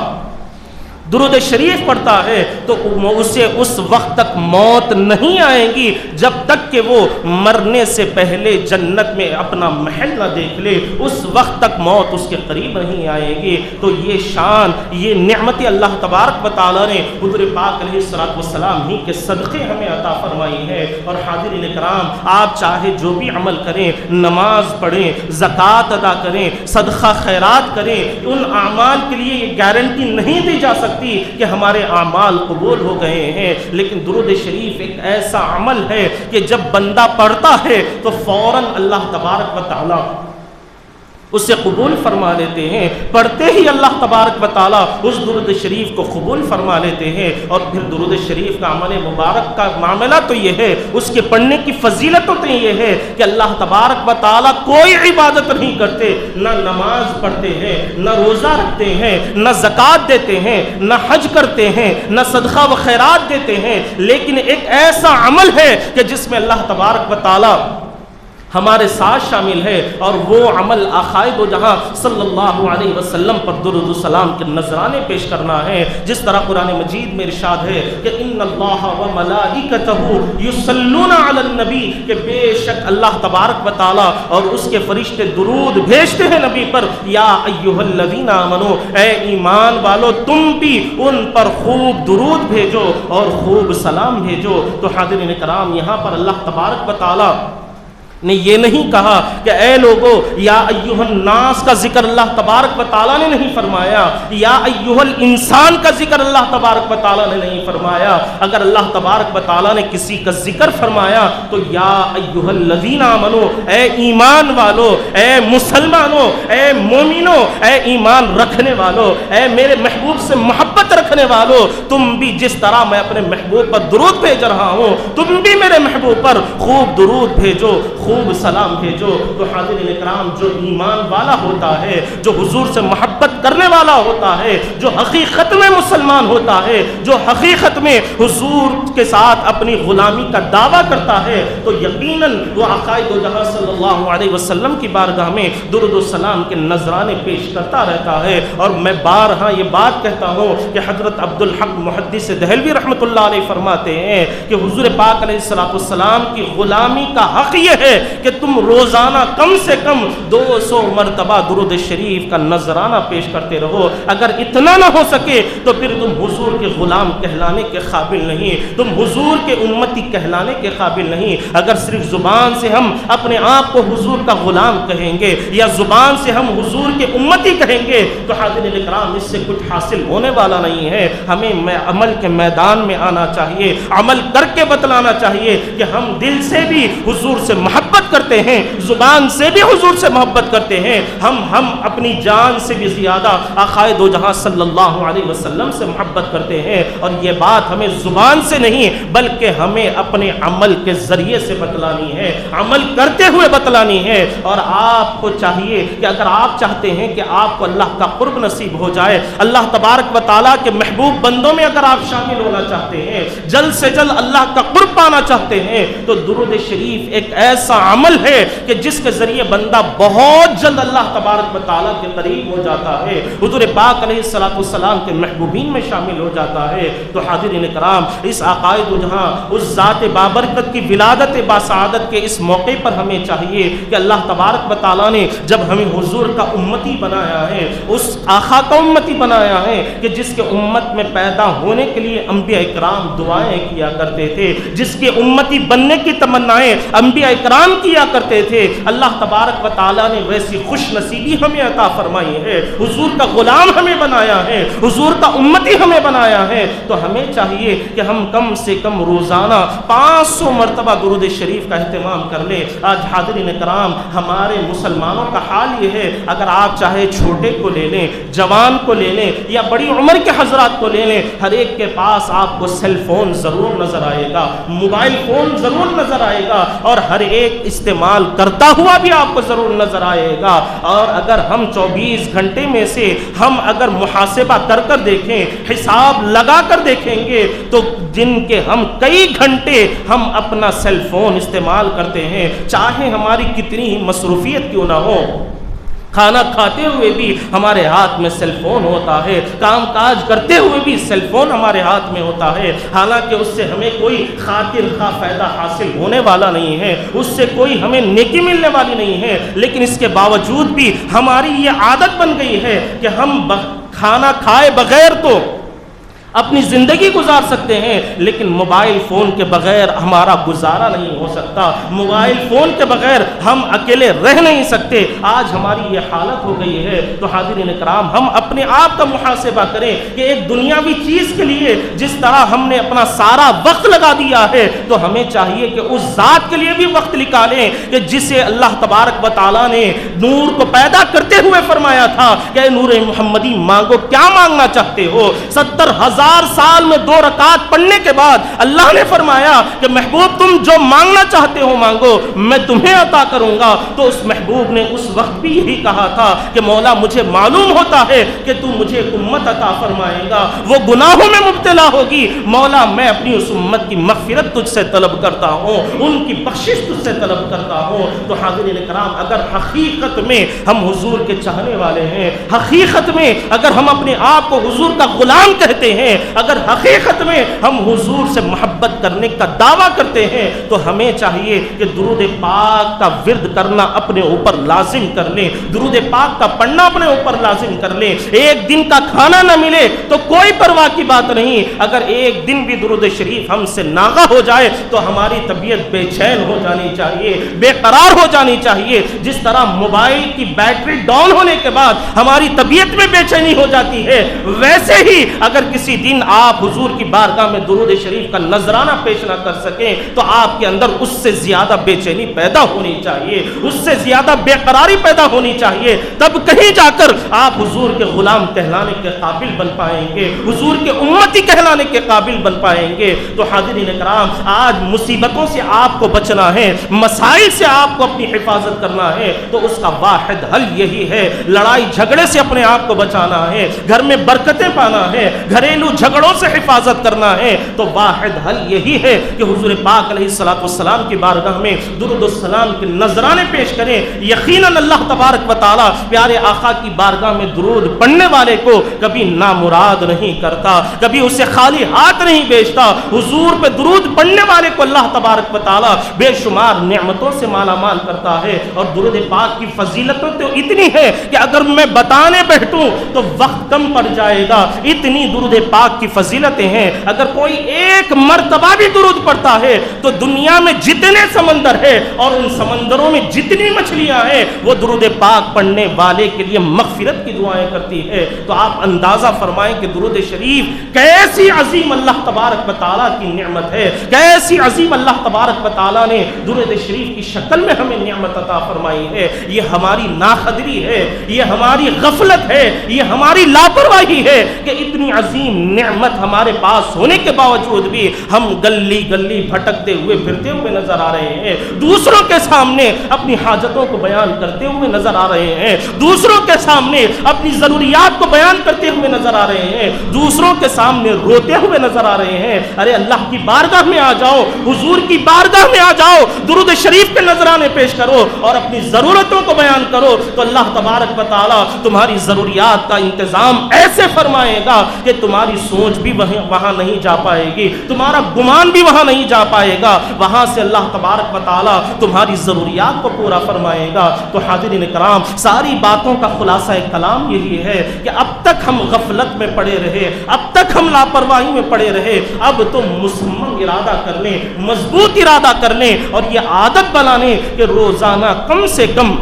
درود شریف پڑھتا ہے، تو اسے اس وقت تک موت نہیں آئے گی جب تک کہ وہ مرنے سے پہلے جنت میں اپنا محل نہ دیکھ لے، اس وقت تک موت اس کے قریب نہیں آئے گی. تو یہ شان، یہ نعمت اللہ تبارک و تعالیٰ نے حضور پاک علیہ السلام ہی کے صدقے ہمیں عطا فرمائی ہے. اور حاضرین کرام، آپ چاہے جو بھی عمل کریں، نماز پڑھیں، زکوٰۃ ادا کریں، صدقہ خیرات کریں، ان اعمال کے لیے یہ گارنٹی نہیں دی جا سکتی کہ ہمارے اعمال قبول ہو گئے ہیں. لیکن درود شریف ایک ایسا عمل ہے کہ جب بندہ پڑھتا ہے تو فوراً اللہ تبارک و تعالی اسے قبول فرما لیتے ہیں. پڑھتے ہی اللہ تبارک و تعالیٰ اس درود شریف کو قبول فرما لیتے ہیں. اور پھر درود شریف کا عمل مبارک کا معاملہ تو یہ ہے، اس کے پڑھنے کی فضیلت تو یہ ہے کہ اللہ تبارک و تعالیٰ کوئی عبادت نہیں کرتے، نہ نماز پڑھتے ہیں، نہ روزہ رکھتے ہیں، نہ زکوٰۃ دیتے ہیں، نہ حج کرتے ہیں، نہ صدقہ و خیرات دیتے ہیں، لیکن ایک ایسا عمل ہے کہ جس میں اللہ تبارک و تعالیٰ ہمارے ساتھ شامل ہے، اور وہ عمل آقائے دو جہاں صلی اللہ علیہ وسلم پر درود السلام کے نذرانے پیش کرنا ہے. جس طرح قرآن مجید میں ارشاد ہے کہ ان اللہ و ملائکتہ یصلون علی النبی، کہ بے شک اللہ تبارک و تعالی اور اس کے فرشتے درود بھیجتے ہیں نبی پر. یا ایھا الذین آمنوا، اے ایمان والو تم بھی ان پر خوب درود بھیجو اور خوب سلام بھیجو. تو حاضرین کرام، یہاں پر اللہ تبارک و تعالی نے یہ نہیں کہا کہ اے لوگو یا ایھا الناس کا ذکر اللہ تبارک و تعالیٰ نے نہیں فرمایا، یا ایھا الانسان کا ذکر اللہ تبارک و تعالیٰ نے نہیں فرمایا. اگر اللہ تبارک و تعالیٰ نے کسی کا ذکر فرمایا تو یا ایھا الذین آمنوا، اے ایمان والو، اے مسلمانوں، اے مومنوں، اے ایمان رکھنے والو، اے میرے محبوب سے محبت محبت رکھنے والوں، تم بھی جس طرح میں اپنے محبوب پر درود بھیج رہا ہوں، تم بھی میرے محبوب پر خوب درود بھیجو، خوب سلام بھیجو۔ تو حاضرین اکرام، جو ایمان والا ہوتا ہے، جو حضور سے محبت کرنے والا ہوتا ہے، جو حقیقت میں مسلمان ہوتا ہے، جو حقیقت میں حضور کے ساتھ اپنی غلامی کا دعویٰ کرتا ہے، تو یقیناً وہ آقائے دو جہاں صلی اللہ علیہ وسلم کی بارگاہ میں درود و سلام کے نذرانے پیش کرتا رہتا ہے۔ اور میں بارہا یہ بات کہتا ہوں کہ حضرت عبدالحق محدث دہلوی رحمۃ اللہ علیہ فرماتے ہیں کہ حضور پاک علیہ السلام کی غلامی کا حق یہ ہے کہ تم روزانہ کم سے کم 200 مرتبہ درود شریف کا نذرانہ پیش کرتے رہو۔ اگر اتنا نہ ہو سکے تو پھر تم حضور کے غلام کہلانے کے قابل نہیں، تم حضور کے امتی کہلانے کے قابل نہیں۔ اگر صرف زبان سے ہم اپنے آپ کو حضور کا غلام کہیں گے یا زبان سے ہم حضور کے امتی کہیں گے تو حاضرین اکرام اس سے کچھ حاصل ہونے والا نہیں ہے۔ ہمیں عمل کے میدان میں آنا چاہیے، عمل کر کے بتلانا چاہیے کہ ہم دل سے بھی حضور سے محبت کرتے ہیں، زبان سے بھی حضور سے محبت کرتے ہیں، ہم اپنی جان سے بھی زیادہ آقائے دو جہاں صلی اللہ علیہ وسلم سے محبت کرتے ہیں۔ اور یہ بات ہمیں زبان سے نہیں بلکہ ہمیں اپنے عمل کے ذریعے سے بتلانی ہے، عمل کرتے ہوئے بتلانی ہے۔ اور آپ کو چاہیے کہ اگر آپ چاہتے ہیں کہ آپ کو اللہ کا قرب نصیب ہو جائے، اللہ تبارک و تعالیٰ کے محبوب بندوں میں اگر آپ شامل ہونا چاہتے ہیں، جلد سے جلد اللہ کا قرب پانا چاہتے ہیں، تو درود شریف ایک ایسا عمل ہے کہ جس کے ذریعے بندہ بہت جلد اللہ تبارک و تعالیٰ کے قریب ہو جاتا ہے، حضور پاک علیہ السلام کے محبوبین میں شامل ہو جاتا ہے۔ تو حاضرین کرام، اس آقائے دو جہاں، اس ذات بابرکت کی ولادت باسعادت کے اس موقع پر ہمیں چاہیے کہ اللہ تبارک و تعالیٰ نے جب ہمیں حضور کا امتی بنایا ہے، اس آقا کا امتی بنایا ہے کہ جس کے امت میں پیدا ہونے کے لیے انبیاء اکرام دعائیں کیا کرتے تھے، جس کے امتی بننے کی تمنائیں انبیاء اکرام کیا کرتے تھے، اللہ تبارک و تعالیٰ نے ویسی خوش نصیبی ہمیں عطا فرمائی ہے، حضور کا غلام ہمیں بنایا ہے، حضور کا امتی ہمیں بنایا ہے۔ تو ہمیں چاہیے کہ ہم کم سے کم روزانہ 500 مرتبہ درود شریف کا اہتمام کر لیں۔ آج حاضرین کرام، ہمارے مسلمانوں کا حال یہ ہے، اگر آپ چاہے چھوٹے کو لے لیں، جوان کو لے لیں یا بڑی عمر کے حضرات کو لے لیں، ہر ایک کے پاس آپ کو سیل فون ضرور نظر آئے گا، موبائل فون ضرور نظر آئے گا، اور ہر ایک استعمال کرتا ہوا بھی آپ کو ضرور نظر آئے گا۔ اور اگر ہم 24 گھنٹے میں سے ہم اگر محاسبہ کر کر دیکھیں، حساب لگا کر دیکھیں گے تو جن کے ہم کئی گھنٹے ہم اپنا سیل فون استعمال کرتے ہیں، چاہے ہماری کتنی ہی مصروفیت کیوں نہ ہو، کھانا کھاتے ہوئے بھی ہمارے ہاتھ میں سیل فون ہوتا ہے، کام کاج کرتے ہوئے بھی سیل فون ہمارے ہاتھ میں ہوتا ہے، حالانکہ اس سے ہمیں کوئی خاطر خواہ فائدہ حاصل ہونے والا نہیں ہے، اس سے کوئی ہمیں نیکی ملنے والی نہیں ہے، لیکن اس کے باوجود بھی ہماری یہ عادت بن گئی ہے کہ ہم کھانا کھائے بغیر تو اپنی زندگی گزار سکتے ہیں، لیکن موبائل فون کے بغیر ہمارا گزارا نہیں ہو سکتا، موبائل فون کے بغیر ہم اکیلے رہ نہیں سکتے۔ آج ہماری یہ حالت ہو گئی ہے۔ تو حاضرین کرام، ہم اپنے آپ کا محاسبہ کریں کہ ایک دنیاوی چیز کے لیے جس طرح ہم نے اپنا سارا وقت لگا دیا ہے، تو ہمیں چاہیے کہ اس ذات کے لیے بھی وقت نکالیں کہ جسے اللہ تبارک و تعالیٰ نے نور کو پیدا کرتے ہوئے فرمایا تھا کہ اے نور محمدی مانگو، کیا مانگنا چاہتے ہو؟ 70,000 سال میں 2 رکعت پڑھنے کے بعد اللہ نے فرمایا کہ محبوب تم جو مانگنا چاہتے ہو مانگو، میں تمہیں عطا کروں گا۔ تو اس محبوب نے اس وقت بھی یہی کہا تھا کہ مولا مجھے معلوم ہوتا ہے کہ تو مجھے امت عطا فرمائے گا، وہ گناہوں میں مبتلا ہوگی، مولا میں اپنی اس امت کی مغفرت تجھ سے طلب کرتا ہوں، ان کی بخشش تجھ سے طلب کرتا ہوں۔ تو حاضرین کرام، اگر حقیقت میں ہم حضور کے چاہنے والے ہیں، حقیقت میں اگر ہم اپنے آپ کو حضور کا غلام کہتے ہیں، اگر حقیقت میں ہم حضور سے محبت کرنے کا دعویٰ کرتے ہیں، تو ہمیں چاہیے کہ درود پاک کا ورد کرنا اپنے اوپر لازم کر لیں، درود پاک کا پڑھنا اپنے اوپر لازم کر لیں۔ ایک دن کا کھانا نہ ملے تو کوئی پرواہ کی بات نہیں، اگر ایک دن بھی درود شریف ہم سے ناغہ ہو جائے تو ہماری طبیعت بے چین ہو جانی چاہیے، بے قرار ہو جانی چاہیے۔ جس طرح موبائل کی بیٹری ڈاؤن ہونے کے بعد ہماری طبیعت میں بے چینی ہو جاتی ہے، ویسے ہی اگر کسی کسی دن آپ حضور کی بارگاہ میں درود شریف کا نذرانہ پیش نہ کر سکیں تو آپ کے اندر اس سے زیادہ بے چینی پیدا ہونی چاہیے، اس سے زیادہ بے قراری پیدا ہونی چاہیے، تب کہیں جا کر آپ حضور کے غلام کہلانے کے قابل بن پائیں گے، حضور کے امتی کہلانے کے قابل بن پائیں گے۔ تو حاضرین کرام، آج مصیبتوں سے آپ کو بچنا ہے، مسائل سے آپ کو اپنی حفاظت کرنا ہے، تو اس کا واحد حل یہی ہے، لڑائی جھگڑے سے اپنے آپ کو بچانا ہے، گھر میں برکتیں پانا ہے، گھریلو جھگڑوں سے حفاظت کرنا ہے، تو واحد حل یہی ہے کہ حضور پاک علیہ الصلوۃ والسلام کی بارگاہ میں درود و سلام کے نذرانے پیش کریں۔ یقیناً اللہ تبارک و تعالیٰ پیارے آقا کی بارگاہ میں درود پڑھنے والے کو کبھی نامراد نہیں کرتا، کبھی اسے خالی ہاتھ نہیں بھیجتا۔ حضور پہ درود پڑھنے والے کو اللہ تبارک و تعالیٰ بے شمار نعمتوں سے مالا مال کرتا ہے۔ اور درود پاک کی فضیلتوں تو اتنی ہے کہ اگر میں بتانے بیٹھوں تو وقت کم پڑ جائے گا، اتنی درود پاک کی فضیلتیں ہیں۔ اگر کوئی ایک مرتبہ بھی درود پڑھتا ہے تو دنیا میں جتنے سمندر ہے اور ان سمندروں میں جتنی مچھلیاں ہیں وہ درود پاک پڑھنے والے کے لیے مغفرت کی دعائیں کرتی ہے۔ تو آپ اندازہ فرمائیں کہ درود شریف کیسی عظیم اللہ تبارک و تعالیٰ کی نعمت ہے، کیسی عظیم اللہ تبارک و تعالیٰ نے درود شریف کی شکل میں ہمیں نعمت عطا فرمائی ہے۔ یہ ہماری ناقدری ہے، یہ ہماری غفلت ہے، یہ ہماری لاپرواہی ہے کہ اتنی عظیم نعمت ہمارے پاس ہونے کے باوجود بھی ہم گلی گلی بھٹکتے ہوئے پھرتے ہوئے نظر آ رہے ہیں، دوسروں کے سامنے اپنی حاجتوں کو بیان کرتے ہوئے نظر آ رہے ہیں، دوسروں کے سامنے اپنی ضروریات کو بیان کرتے ہوئے نظر آ رہے ہیں، دوسروں کے سامنے روتے ہوئے نظر آ رہے ہیں۔ ارے اللہ کی بارگاہ میں آ جاؤ، حضور کی بارگاہ میں آ جاؤ، درود شریف کے نذرانے پیش کرو اور اپنی ضرورتوں کو بیان کرو، تو اللہ تبارک و تعالیٰ تمہاری ضروریات کا انتظام ایسے فرمائے گا کہ تمہاری سوچ بھی وہاں نہیں جا پائے گی، تمہارا گمان بھی وہاں نہیں جا پائے گا، وہاں سے اللہ تبارک و تعالیٰ تمہاری ضروریات کو پورا فرمائے گا۔ تو حاضرین کرام، ساری باتوں کا خلاصہ کلام یہی ہے کہ اب تک ہم غفلت میں پڑے رہے، اب تک ہم لاپرواہی میں پڑے رہے، اب تو مصمم ارادہ کر لیں، مضبوط ارادہ کر لیں اور یہ عادت بنا لیں کہ روزانہ کم سے کم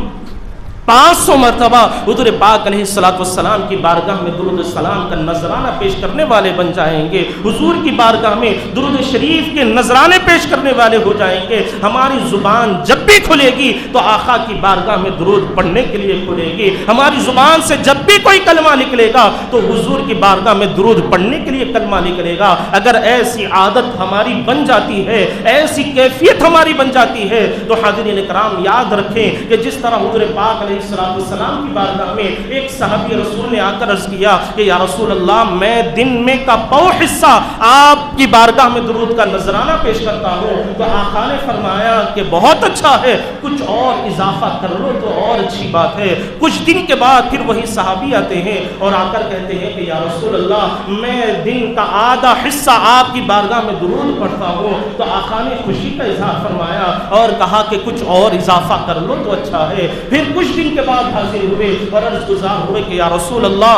500 مرتبہ حضور پاک علیہ الصلوۃ والسلام کی بارگاہ میں درود السلام کا نذرانہ پیش کرنے والے بن جائیں گے، حضور کی بارگاہ میں درود شریف کے نذرانے پیش کرنے والے ہو جائیں گے۔ ہماری زبان جب بھی کھلے گی تو آقا کی بارگاہ میں درود پڑھنے کے لیے کھلے گی، ہماری زبان سے جب بھی کوئی کلمہ نکلے گا تو حضور کی بارگاہ میں درود پڑھنے کے لیے کلمہ نکلے گا۔ اگر ایسی عادت ہماری بن جاتی ہے، ایسی کیفیت ہماری بن جاتی ہے، تو حاضرین کرام یاد رکھیں کہ جس طرح حضور پاک علیہ السلام کی بارگاہ میں ایک صحابی رسول نے آ کر عرض کیا کہ یا رسول اللہ، میں دن میں کا پاؤ حصہ آپ کی بارگاہ میں درود کا نذرانہ پیش کرتا ہوں، تو آقا نے فرمایا کہ بہت اچھا ہے، کچھ اور اضافہ کر لو تو اور اچھی بات ہے۔ کچھ دن کے بعد پھر وہی صحابی آتے ہیں اور آ کر کہتے ہیں کہ یا رسول اللہ، میں دن کا آدھا حصہ آپ کی بارگاہ میں درود پڑھتا ہوں، تو آقا نے خوشی کا اظہار فرمایا اور کہا کہ کچھ اور اضافہ کر لو تو اچھا ہے۔ پھر کچھ دن کے بعد حاضر ہوئے اور عرض گزار ہوئے کہ یا رسول اللہ،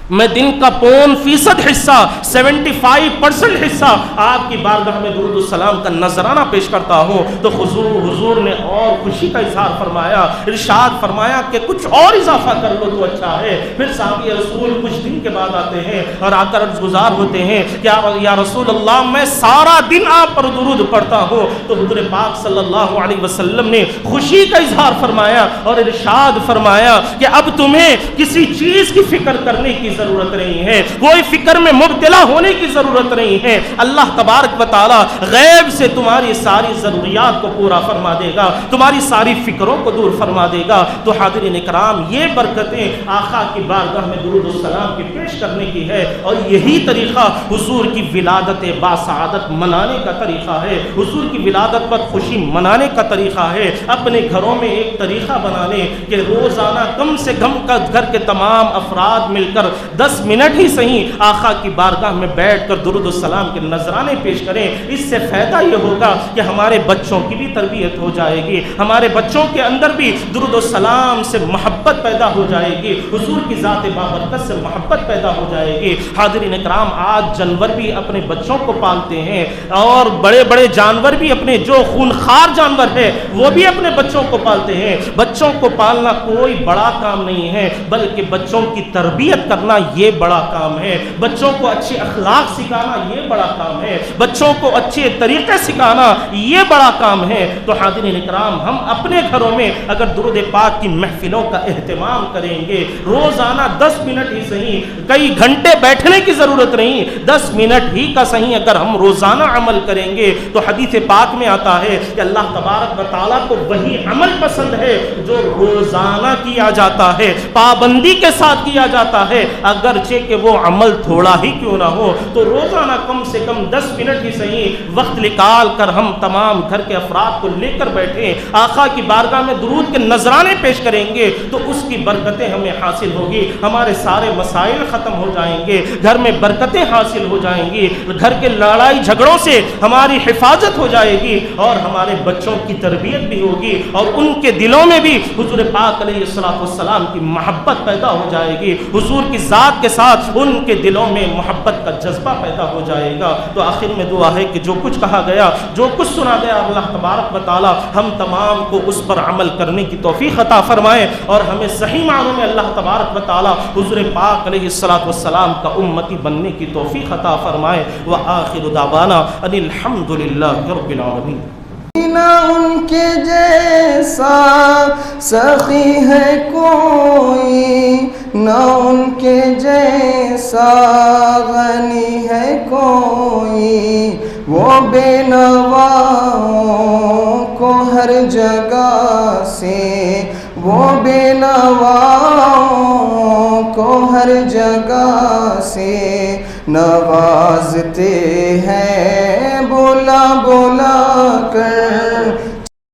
میں دن کا 5% حصہ 75% حصہ آپ کی بارگاہ میں درود السلام کا نذرانہ پیش کرتا ہوں، تو حضور نے اور خوشی کا اظہار فرمایا، ارشاد فرمایا کہ کچھ اور اضافہ کر لو تو اچھا ہے۔ پھر صحابی رسول کچھ دن کے بعد آتے ہیں اور آ کر عرض گزار ہوتے ہیں کہ یا رسول اللہ، میں سارا دن آپ پر درود پڑھتا ہوں، تو حضور پاک صلی اللہ علیہ وسلم نے خوشی کا اظہار فرمایا اور ارشاد فرمایا کہ اب تمہیں کسی چیز کی فکر کرنے کی ضرورت نہیں ہے، کوئی فکر میں مبتلا ہونے کی ضرورت نہیں ہے، اللہ تبارک و تعالی غیب سے تمہاری ساری ضروریات کو پورا فرما دے گا، تمہاری ساری فکروں کو دور فرما دے گا۔ تو حاضرین کرام، یہ برکتیں آقا کی بارگاہ میں درود السلام کی پیش کرنے کی ہے، اور یہی طریقہ حضور کی ولادت باسعادت منانے کا طریقہ ہے، حضور کی ولادت پر خوشی منانے کا طریقہ ہے۔ اپنے گھروں میں ایک طریقہ بنا لیں کہ روزانہ کم سے کم گھر کے تمام افراد مل کر 10 منٹ ہی صحیح آقا کی بارگاہ میں بیٹھ کر درود السلام کے نذرانے پیش کریں۔ اس سے فائدہ یہ ہوگا کہ ہمارے بچوں کی بھی تربیت ہو جائے گی، ہمارے بچوں کے اندر بھی درود السلام سے محبت پیدا ہو جائے گی، حضور کی ذات بابرکت سے محبت پیدا ہو جائے گی۔ حاضرین کرام، آج جانور بھی اپنے بچوں کو پالتے ہیں، اور بڑے بڑے جانور بھی اپنے جو خونخوار جانور ہے وہ بھی اپنے بچوں کو پالتے ہیں۔ بچوں کو پالنا کوئی بڑا کام نہیں ہے، بلکہ بچوں کی تربیت کرنا پڑھانا یہ بڑا کام ہے، بچوں کو اچھے اخلاق سکھانا یہ بڑا کام ہے، بچوں کو اچھے طریقے سکھانا یہ بڑا کام ہے۔ تو حاضرین اکرام، ہم اپنے گھروں میں اگر درود پاک کی محفلوں کا اہتمام کریں گے، روزانہ 10 منٹ ہی صحیح، کئی گھنٹے بیٹھنے کی ضرورت نہیں، 10 منٹ ہی کا صحیح اگر ہم روزانہ عمل کریں گے تو حدیث پاک میں آتا ہے کہ اللہ تبارک و تعالیٰ کو وہی عمل پسند ہے جو روزانہ کیا جاتا ہے، پابندی کے ساتھ کیا جاتا ہے، اگرچہ کہ وہ عمل تھوڑا ہی کیوں نہ ہو۔ تو روزانہ کم سے کم 10 منٹ ہی صحیح وقت نکال کر ہم تمام گھر کے افراد کو لے کر بیٹھیں، آقا کی بارگاہ میں درود کے نذرانے پیش کریں گے تو اس کی برکتیں ہمیں حاصل ہوگی، ہمارے سارے مسائل ختم ہو جائیں گے، گھر میں برکتیں حاصل ہو جائیں گی، گھر کے لڑائی جھگڑوں سے ہماری حفاظت ہو جائے گی، اور ہمارے بچوں کی تربیت بھی ہوگی، اور ان کے دلوں میں بھی حضور پاک علیہ السلام کی محبت پیدا ہو جائے گی، حضور کی ذات کے ساتھ ان کے دلوں میں محبت کا جذبہ پیدا ہو جائے گا۔ تو آخر میں دعا ہے کہ جو کچھ کہا گیا، جو کچھ سنا گیا، اللہ تبارک و تعالی ہم تمام کو اس پر عمل کرنے کی توفیق عطا فرمائے، اور ہمیں صحیح معنوں میں اللہ تبارک و تعالی حضور پاک علیہ السلام کا امتی بننے کی توفیق عطا فرمائے۔ وآخر دعوانا ان الحمد للہ رب العالمین۔ نہ ان کے جیسا سخی ہے کوئی، نہ ان کے جیسا غنی ہے کوئی، وہ بے نواؤں کو ہر جگہ سے، وہ بے نواؤں کو ہر جگہ سے نوازتے ہیں، بولا بولا کر